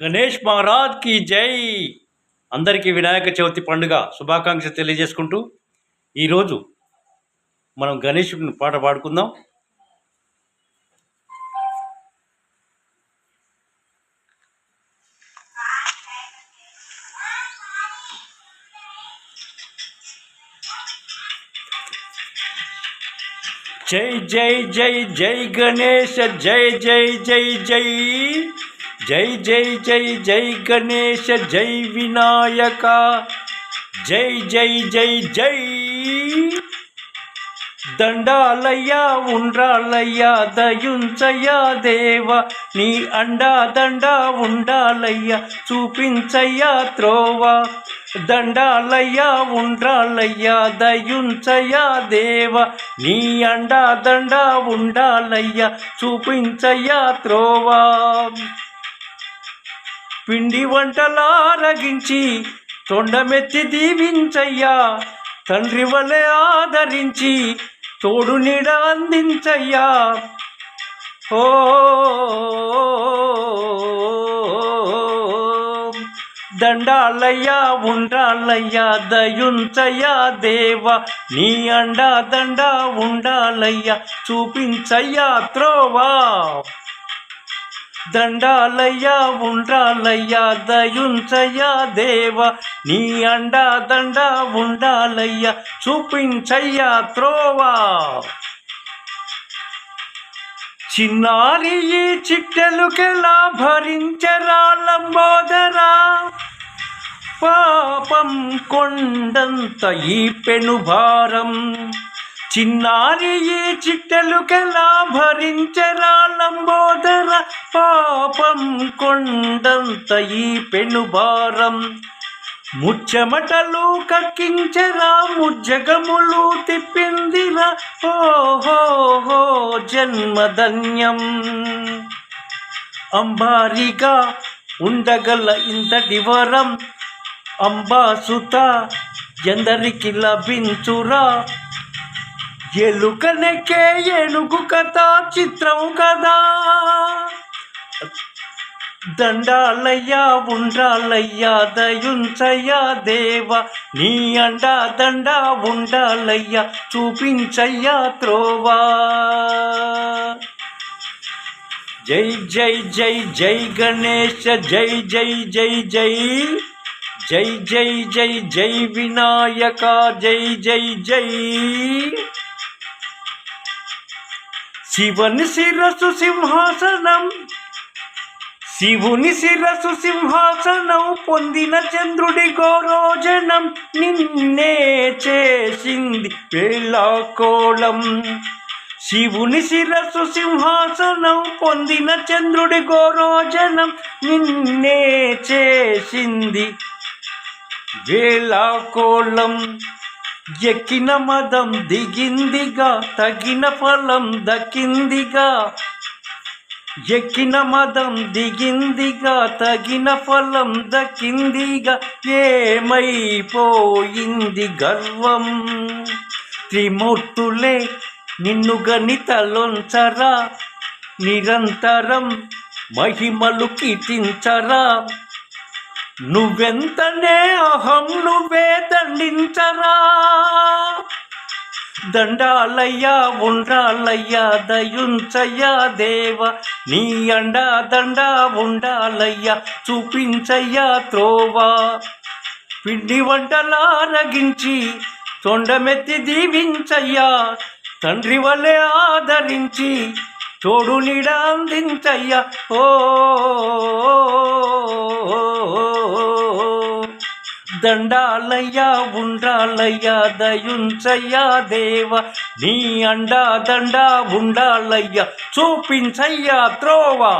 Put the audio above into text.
గణేష్ మహారాజ్ కి జై. అందరికీ వినాయక చవితి పండుగ శుభాకాంక్షలు తెలియజేసుకుంటూ ఈరోజు మనం గణేషుని పాట పాడుకుందాం. జై జై జై జై గణేష జై జై జై జై జై జై జై జై గణేష జై వినాయక జై జై జై జై. దండాలయ్యా ఉండ్రాలయ్యా దయుంచయ్యా దేవ నీ అండా దండా ఉండాలయ్యా చూపించయ్యా త్రోవ. దండాలయ్యా ఉండ్రాలయ్యా దయుంచయ్యా దేవ నీ అండా దండా ఉండాలయ్యా చూపించయ్యా త్రోవ. పిండి వంటలారగించి తొండమెత్తి దీవించయ్యా తండ్రి వలె ఆదరించి తోడు నీడ అందించయ్యా. ఓ దండాలయ్యా ఉండాలయ్యా దయుంచయ్యా దేవ నీ అండా దండా ఉండాలయ్యా చూపించయ్యా త్రోవా. దండాలయ్యా ఉండాలయ్యా దయుంచయ్యా దేవ నీ అండా దండా ఉండాలయ్యా చూపించయ్యా త్రోవా. చిన్నారి ఈ చిట్టెలుకెలా భరించరా లంబోదరా పాపం కొండంత ఈ పెనుభారం. చిన్నారి ఈ చిట్టెలుకెలా భరించరా లంబోదర పాపం కొండంత ఈ పెనుభారం. ముచ్చమటలు కక్కించరా ముజ్జగములు తిప్పిందిరా ఓహో జన్మధన్యం. అంబారిగా ఉండగల ఇంతటి వరం అంబాసుత ఎందరికి లభించురా. ఎలుకనెక్కే ఏనుగు కథ చిత్రం కదా. దండాలయ్యా ఉండాలయ్యా దయుంచయ్యా దేవ నీ అండా దండా ఉండాలయ్యా చూపించయ్యా త్రోవా. జై జై జై జై గణేష జై జై జై జై జై జై జై జై వినాయక జై జై జై. శివుని శిరసు సింహాసనం శివుని శిరసు సింహాసనం పొందిన చంద్రుడి గౌరోజనం నిన్నే చేసింది వేళాకోళం. శివుని శిరసు సింహాసనం పొందిన చంద్రుడి గౌరోజనం నిన్నే చేసింది వేళాకోళం. ఎక్కిన మదం దిగిందిగా తగిన ఫలం దక్కిందిగా. ఎక్కిన మదం దిగిందిగా తగిన ఫలం దక్కిందిగా. ఏమైపోయింది గర్వం. త్రిమూర్తులే నిన్ను గణితలొంచరా నిరంతరం మహిమలు కీర్తించరా. నువ్వెంతనే అహం నువ్వే దండించరా. దండాలయ్యా ఉండాలయ్యా దయుంచయ్యా దేవ నీ అండా దండా ఉండాలయ్యా చూపించయ్యా త్రోవా. పిండి వంటలారగించి తొండమెత్తి దీవించయ్యా తండ్రి వలె ఆదరించి తోడు నీడ అందించయ్యా. ఓ దండాలయ్యా ఉండాలయ్యా దయుంచయ్యా దేవ నీ అండా దండా ఉండాలయ్యా చూపించయ్యా త్రోవా.